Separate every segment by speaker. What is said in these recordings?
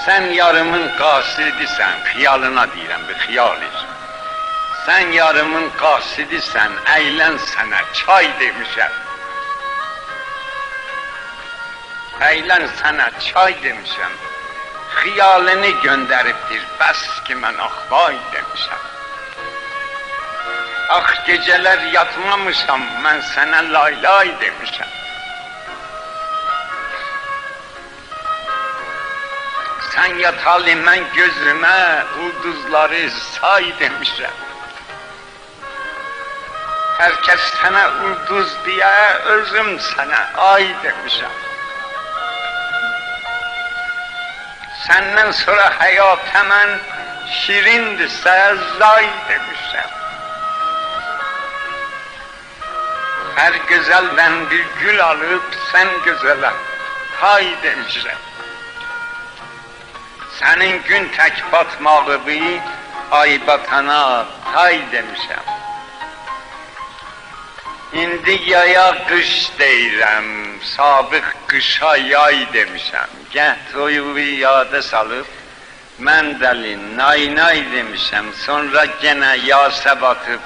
Speaker 1: Sen yarımın qasidisən, xiyalına deyirəm, bir xiyal et. Sen yarımın qasidisən, əylən sənə çay demişəm. Əylən sənə çay demişəm. Xiyalini göndəribdir, bəs ki mən axvay demişəm. Ax gecələr yatmamışam, mən sənə laylay demişəm. Sen yatalı mən gözümə ulduzları say demişəm. Herkes sənə ulduz diye, özüm sənə ay demişəm. Səndən sonra həyata mən şirindirsə zay demişəm. Her güzelden bir gül alıp sen güzele hay demişəm. Senin gün tek batmağı bir ay batana tay demişəm. İndi yaya qış deyirəm, sabıq qışa yay demişəm. Gəh toyuğu yada salıb, mən dəli nay nay demişəm. Sonra gene yasa batıb,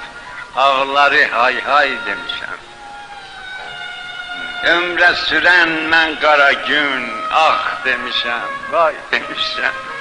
Speaker 1: ağları hay hay demişəm. Ömrə sürən mən qara gün, ah demişəm, vay demişəm.